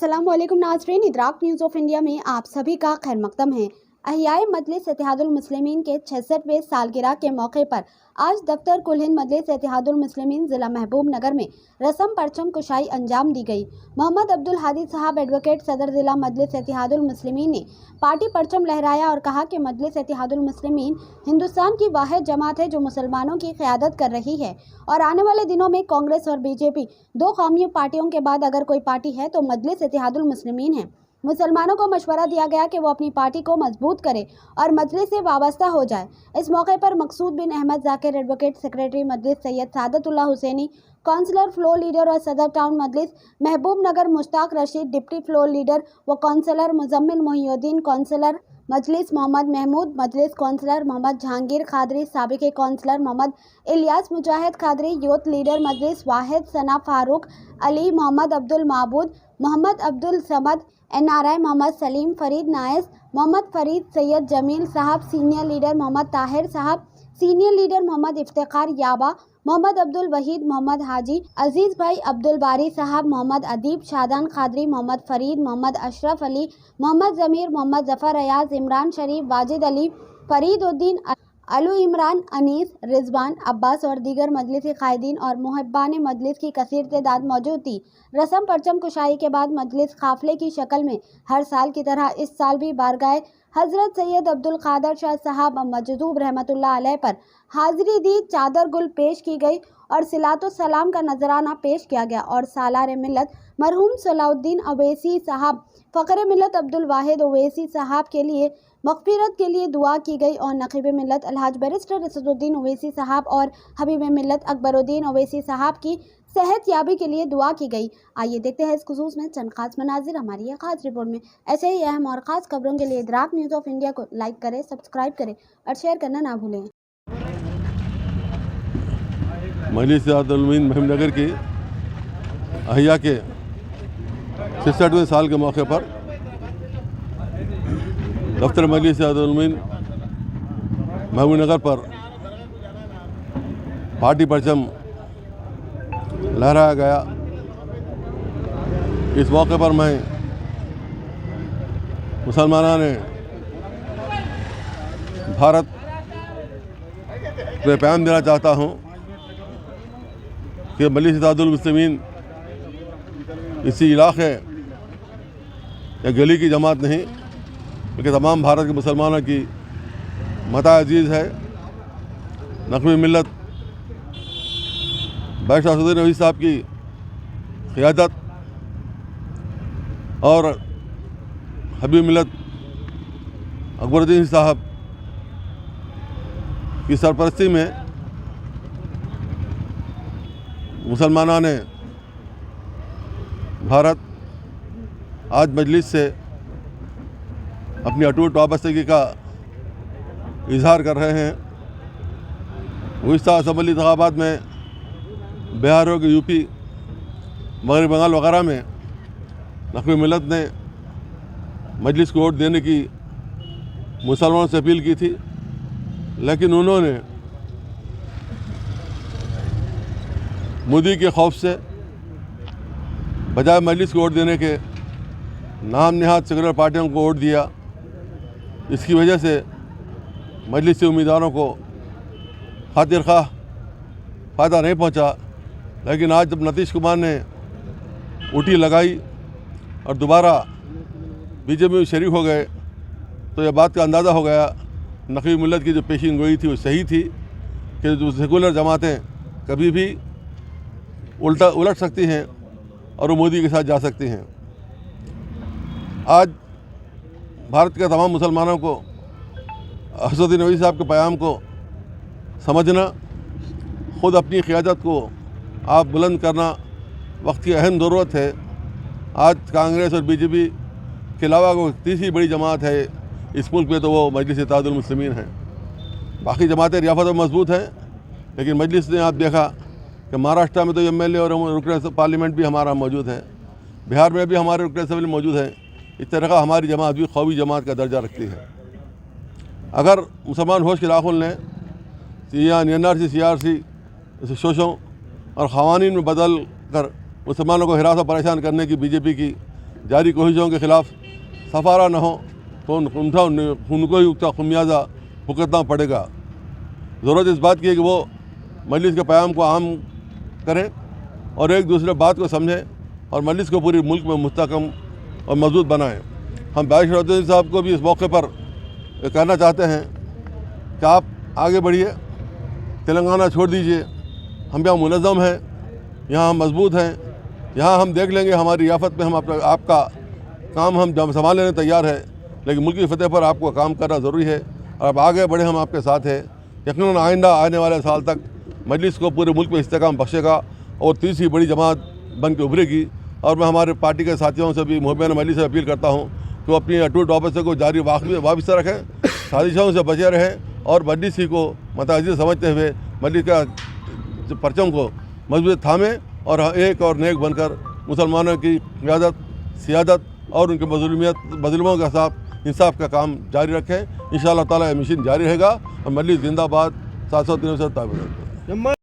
अस्सलामुअलैकुम नाज़रीन, इदराक news of India में आप सभी का खैर मकदम है। अहियाए मजलिस इत्तेहादुल मुस्लिमीन के 66वें सालगिरह के मौके पर आज दफ्तर कुल हिंद मजलिस इत्तेहादुल मुस्लिमीन ज़िला महबूब नगर में रस्म परचम कुशाई अंजाम दी गई। मोहम्मद अब्दुल हादी साहब एडवोकेट सदर ज़िला मजलिस इत्तेहादुल मुस्लिमीन ने पार्टी परचम लहराया और कहा कि मजलिस इत्तेहादुल मुस्लिमीन हिंदुस्तान की वाहिद जमात है जो मुसलमानों की क़यादत कर रही है और आने वाले दिनों में कांग्रेस और बीजेपी दो कौमी पार्टियों के बाद अगर कोई पार्टी है तो मजलिस इत्तेहादुल मुस्लिमीन है। मुसलमानों को मशवरा दिया गया कि वो अपनी पार्टी को मजबूत करे और मजलिस से वाबस्ता हो जाए। इस मौके पर Maqsood bin Ahmed Zakir advocate secretary Majlis, Syed Sadatullah Hussaini councillor floor leader और सदर town Majlis Mahbub Nagar Mushtaq Rasheed deputy floor leader व councillor Muzammil Mohiuddin, councillor Majlis Mohammed Mahmood, Majlis councillor Mohammed Jahangir Khadri, साबिक councillor Mohammed Ilyas Mujahid Khadri, youth leader Majlis Wahid Sana Farooq Ali, Mohammed Abdul Maboob, Mohammed Abdul Samad, NRI Mohammed Salim Farid Nayas, Mohammed Farid Syed Jameel साहब, सीनियर लीडर मोहम्मद ताहिर साहब, सीनियर लीडर मोहम्मद इफ्तिखार याबा, मोहम्मद अब्दुल वहीद, मोहम्मद हाजी अजीज़ भाई, अब्दुल बारी साहब, मोहम्मद अदीब, शादान खादरी, मोहम्मद फरीद, मोहम्मद अशरफ अली, मोहम्मद ज़मीर, मोहम्मद ज़फ़र अयाज, इमरान शरीफ, वाजिद अली, फरीद उद्दीन, अलू इमरान, अनीस, रिजवान, अब्बास और दीगर मजलिसी कायदीन और मुहब्बान मजलिस की कसीर तादाद मौजूद थी। रस्म परचम कुशाई के बाद मजलिस काफिले की शक्ल में हर साल की तरह इस साल भी बारगाह हजरत सैयद अब्दुल कादर शाह साहब मजदूब रहमतुल्लाह अलैह पर हाजिरी दी, चादर गुल पेश की गई और सिलातो सलाम का नजराना पेश किया गया और सालार मिलत मरहूम सलाउद्दीन अवैसी साहब, फ़खर मिलत अब्दुल वाहिद अवैसी साहब के लिए मग़फ़िरत के लिए दुआ की गई और नक़ीब मिलत अलहाज बैरिस्टर असदुद्दीन अवैसी साहब और हबीब मिलत अकबरुद्दीन अवैसी साहब की सेहत याबी के लिए दुआ की गई। आइए देखते हैं इस खुसूस में चंद खास मनाजिर हमारी खास रिपोर्ट में। ऐसे ही अहम और ख़ास खबरों के लिए इदराक न्यूज़ ऑफ इंडिया को लाइक करें, सब्सक्राइब करें और शेयर करना ना भूलें। मजलिस इत्तेहादुल मुस्लिमीन महबूब नगर की अहिया के 66वें साल के मौके पर दफ्तर मजलिस इत्तेहादुल मुस्लिमीन महबूब नगर पर पार्टी परचम लहराया गया। इस मौके पर मैं मुसलमानों ने भारत को पैगाम देना चाहता हूँ कि मजलिस इत्तेहादुल मुस्लिमीन इसी इलाके या गली की जमात नहीं बल्कि तमाम भारत के मुसलमानों की मता अजीज़ है। नक़ीब मिल्लत बैरिस्टर असदुद्दीन अवैसी साहब की क़यादत और हबीब मिल्लत अकबरुद्दीन साहब की सरपरस्ती में मुसलमानों ने भारत आज मजलिस से अपनी अटूट वाबस्तगी का इजहार कर रहे हैं। गुज़िश्ता असम्बली इंतखाबात में बिहार हो कि यूपी, मगरबी बंगाल वगैरह में नक़ीब मिल्लत ने मजलिस को वोट देने की मुसलमानों से अपील की थी, लेकिन उन्होंने मोदी के खौफ से बजाय मजलिस को वोट देने के नाम नहाद सेकुलर पार्टियों को वोट दिया। इसकी वजह से मजलिस से उम्मीदवारों को खातिर खा फ़ायदा नहीं पहुंचा। लेकिन आज जब नीतीश कुमार ने उठी लगाई और दोबारा बीजेपी में शरीक हो गए तो यह बात का अंदाज़ा हो गया नक़ीब मिल्लत की जो पेशिन गोई थी वो सही थी कि जो सेकुलर जमातें कभी भी उलट सकती हैं और वो मोदी के साथ जा सकती हैं। आज भारत के तमाम मुसलमानों को असदुद्दीन अवैसी साहब के पैगाम को समझना, ख़ुद अपनी क़यादत को आप बुलंद करना वक्त की अहम ज़रूरत है। आज कांग्रेस और बीजेपी के अलावा को तीसरी बड़ी जमात है इस मुल्क में तो वो मजलिस इत्तेहादुल मुस्लिमीन है। बाकी जमातें रियासत में मजबूत हैं, लेकिन मजलिस ने आप देखा कि महाराष्ट्र में तो MLA और रुकन पार्लियामेंट भी हमारा मौजूद है, बिहार में भी हमारे रुकन असम्बली मौजूद हैं। इस तरह का हमारी जमात भी कौमी जमात का दर्जा रखती है। अगर मुसलमान होश के राहुल ने NRC CRC शोषों और क़वानीन में बदल कर मुसलमानों को हिरास और परेशान करने की बीजेपी की जारी कोशिशों के ख़िलाफ़ सफारा न हो तो उनको ही उसका खमियाजा भुगतना पड़ेगा। ज़रूरत इस बात की है कि वो मजलिस के पैगाम को आम करें और एक दूसरे बात को समझें और मजलिस को पूरे मुल्क में मुस्तहकम और मजबूत बनाएं। हम बैरिस्टर शरफुद्दीन साहब को भी इस मौके पर कहना चाहते हैं कि आप आगे बढ़िए, तेलंगाना छोड़ दीजिए। हम यहाँ मुनज़्ज़म हैं, यहाँ हम मजबूत हैं, यहाँ हम देख लेंगे, हमारी रियासत में हम आपका काम हम जब संभाल लेने तैयार है, लेकिन मुल्क की फतेह पर आपको काम करना ज़रूरी है और आप आगे बढ़े, हम आपके साथ हैं। यकीनन आइंदा आने वाले साल तक मजलिस को पूरे मुल्क में इस्तेकाम बख्शेगा और तीसरी बड़ी जमात बन के उभरेगी। और मैं हमारे पार्टी के साथियों से भी मुहब्बीन मजलिस से अपील करता हूँ कि वो अपनी अटूट वापसी को जारी वापस रखें, साजिशों से बचे रहें और मजलिस को मतअज़्ज़िज़ समझते हुए मजलिस का परचम को मजबूत थामें और एक और नेक बनकर मुसलमानों की क़यादत, सियादत और उनके मज़लूमों के साथ इंसाफ का काम जारी रखें। इंशाअल्लाह ताला ये मिशन जारी रहेगा और मजलिस जिंदाबाद 703 ताबीर।